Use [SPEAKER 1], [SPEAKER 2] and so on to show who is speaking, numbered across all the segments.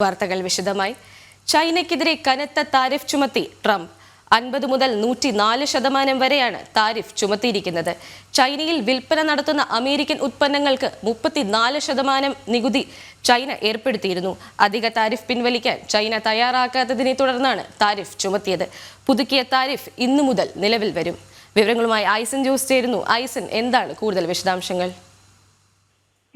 [SPEAKER 1] വാർത്തകൾ വിശദമായി. ചൈനയ്ക്കെതിരെ കനത്ത താരിഫ് ചുമത്തി ട്രംപ്. 50 മുതൽ 104% വരെയാണ് താരിഫ് ചുമത്തിയിരിക്കുന്നത്. ചൈനയിൽ വിൽപ്പന നടത്തുന്ന അമേരിക്കൻ ഉത്പന്നങ്ങൾക്ക് 34% നികുതി ചൈന ഏർപ്പെടുത്തിയിരുന്നു. അധിക താരിഫ് പിൻവലിക്കാൻ ചൈന തയ്യാറാക്കാത്തതിനെ തുടർന്നാണ് താരിഫ് ചുമത്തിയത്. പുതുക്കിയ താരിഫ് ഇന്നു മുതൽ നിലവിൽ വരും. വിവരങ്ങളുമായി ഐസൻ ജോസ് ചേരുന്നു. ഐസൻ, എന്താണ് കൂടുതൽ വിശദാംശങ്ങൾ?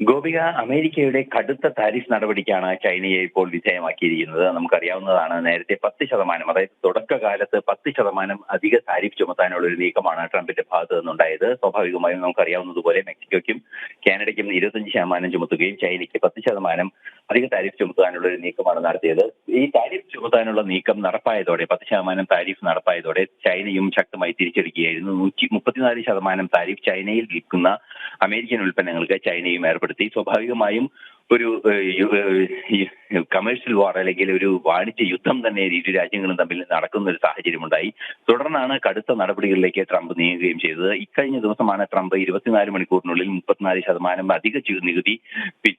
[SPEAKER 2] ഗോപിക, അമേരിക്കയുടെ കടുത്ത താരിഫ് നടപടിക്കാണ് ചൈനയെ ഇപ്പോൾ വിധേയമാക്കിയിരിക്കുന്നത്. നമുക്കറിയാവുന്നതാണ്, നേരത്തെ 10%, അതായത് തുടക്കകാലത്ത് 10% അധിക താരിഫ് ചുമത്താനുള്ള ഒരു നീക്കമാണ് ട്രംപിന്റെ ഭാഗത്ത് നിന്നുണ്ടായത്. സ്വാഭാവികമായും നമുക്കറിയാവുന്നതുപോലെ മെക്സിക്കോയ്ക്കും കാനഡയ്ക്കും 25% ചുമത്തുകയും ചൈനയ്ക്ക് 10% അധിക താരിഫ് ചുമത്താനുള്ള ഒരു നീക്കമാണ് നടത്തിയത്. ഈ താരിഫ് ചുമത്താനുള്ള നീക്കം നടപ്പായതോടെ, 10% താരിഫ് നടപ്പായതോടെ ചൈനയും ശക്തമായി തിരിച്ചടിക്കുകയായിരുന്നു. 134% താരിഫ് ചൈനയിൽ വിൽക്കുന്ന അമേരിക്കൻ ഉൽപ്പന്നങ്ങൾക്ക് ചൈനയും ഏർപ്പെടുത്തി. സ്വാഭാവികമായും ഒരു കമേഴ്ഷ്യൽ വാർ, അല്ലെങ്കിൽ ഒരു വാണിജ്യ യുദ്ധം തന്നെ ഇരു രാജ്യങ്ങളും തമ്മിൽ നടക്കുന്ന ഒരു സാഹചര്യമുണ്ടായി. തുടർന്നാണ് കടുത്ത നടപടികളിലേക്ക് ട്രംപ് നീങ്ങുകയും ചെയ്തത്. ഇക്കഴിഞ്ഞ ദിവസമാണ് ട്രംപ് 24 മണിക്കൂറിനുള്ളിൽ 34% അധിക നികുതി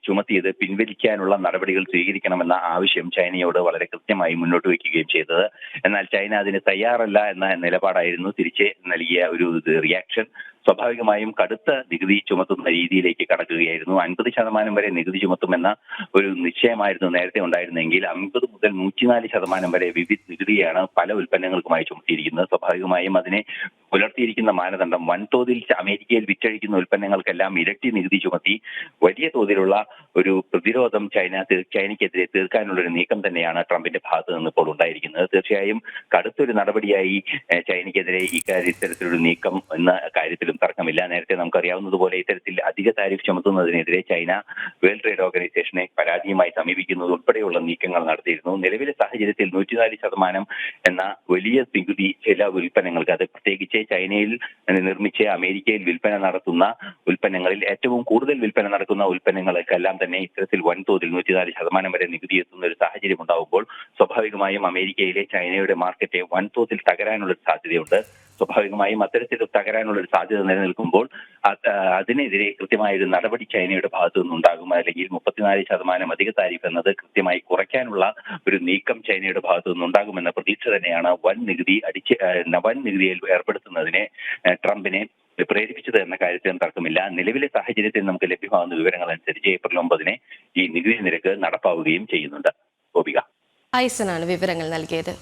[SPEAKER 2] ചുമത്തിയത് പിൻവലിക്കാനുള്ള നടപടികൾ സ്വീകരിക്കണമെന്ന ആവശ്യം ചൈനയോട് വളരെ കൃത്യമായി മുന്നോട്ട് വയ്ക്കുകയും ചെയ്തത്. എന്നാൽ ചൈന അതിന് തയ്യാറല്ല എന്ന നിലപാടായിരുന്നു തിരിച്ച് നൽകിയ ഒരു റിയാക്ഷൻ. സ്വാഭാവികമായും കടുത്ത നികുതി ചുമത്തുന്ന രീതിയിലേക്ക് കടക്കുകയായിരുന്നു. 50% വരെ നികുതി ചുമത്തുമെന്ന ഒരു നിശ്ചയമായിരുന്നു നേരത്തെ ഉണ്ടായിരുന്നെങ്കിൽ 50 മുതൽ 104% വരെ വിവിധ നികുതിയാണ് പല ഉൽപ്പന്നങ്ങൾക്കുമായി ചുമത്തിയിരിക്കുന്നത്. സ്വാഭാവികമായും അതിനെ പുലർത്തിയിരിക്കുന്ന മാനദണ്ഡം വൻതോതിൽ അമേരിക്കയിൽ വിറ്റഴിക്കുന്ന ഉൽപ്പന്നങ്ങൾക്കെല്ലാം ഇരട്ടി നികുതി ചുമത്തി വലിയ തോതിലുള്ള ഒരു പ്രതിരോധം ചൈനയ്ക്കെതിരെ തീർക്കാനുള്ള ഒരു നീക്കം തന്നെയാണ് ട്രംപിന്റെ ഭാഗത്ത് നിന്ന് ഇപ്പോൾ ഉണ്ടായിരിക്കുന്നത്. തീർച്ചയായും കടുത്തൊരു നടപടിയായി ചൈനയ്ക്കെതിരെ ഇത്തരത്തിലൊരു നീക്കം എന്ന കാര്യത്തിലും തർക്കമില്ല. നേരത്തെ നമുക്കറിയാവുന്നതുപോലെ ഇത്തരത്തിൽ അധിക താരിഫ് ചുമത്തുന്നതിനെതിരെ ചൈന വേൾഡ് ട്രേഡ് ഓർഗനൈസേഷനെ പരാതിയുമായി സമീപിക്കുന്നത് ഉൾപ്പെടെയുള്ള നീക്കങ്ങൾ നടത്തിയിരുന്നു. നിലവിലെ സാഹചര്യത്തിൽ 104% എന്ന വലിയ നികുതി ചില ഉൽപ്പന്നങ്ങൾക്ക്, അത് പ്രത്യേകിച്ച് ചൈനയിൽ നിർമ്മിച്ച് അമേരിക്കയിൽ വിൽപ്പന നടത്തുന്ന ഉൽപ്പന്നങ്ങളിൽ ഏറ്റവും കൂടുതൽ വിൽപ്പന നടക്കുന്ന ഉൽപ്പന്നങ്ങൾക്കെല്ലാം തന്നെ ഇത്തരത്തിൽ വൻതോതിൽ 104% വരെ നികുതി എത്തുന്ന ഒരു സാഹചര്യം ഉണ്ടാവുമ്പോൾ സ്വാഭാവികമായും അമേരിക്കയിലെ ചൈനയുടെ മാർക്കറ്റ് വൻതോതിൽ തകരാനുള്ള സാധ്യതയുണ്ട്. സ്വാഭാവികമായും അത്തരത്തിൽ തകരാനുള്ള ഒരു സാധ്യത നിലനിൽക്കുമ്പോൾ അതിനെതിരെ കൃത്യമായ ഒരു നടപടി ചൈനയുടെ ഭാഗത്തു നിന്നുണ്ടാകും. അല്ലെങ്കിൽ 34% അധിക താരിഫ് എന്നത് കൃത്യമായി കുറയ്ക്കാനുള്ള ഒരു നീക്കം ചൈനയുടെ ഭാഗത്തു നിന്നുണ്ടാകുമെന്ന പ്രതീക്ഷ തന്നെയാണ് വൻ നികുതിയിൽ ഏർപ്പെടുത്തുന്നതിനെ ട്രംപിനെ പ്രേരിപ്പിച്ചത് എന്ന കാര്യത്തിലും തർക്കമില്ല. നിലവിലെ സാഹചര്യത്തിൽ നമുക്ക് ലഭ്യമാകുന്ന വിവരങ്ങൾ അനുസരിച്ച് ഏപ്രിൽ 9 ഈ നികുതി നിരക്ക് നടപ്പാവുകയും ചെയ്യുന്നുണ്ട്. ഗോപിക,
[SPEAKER 1] ഐസനാണ് വിവരങ്ങൾ നൽകിയത്.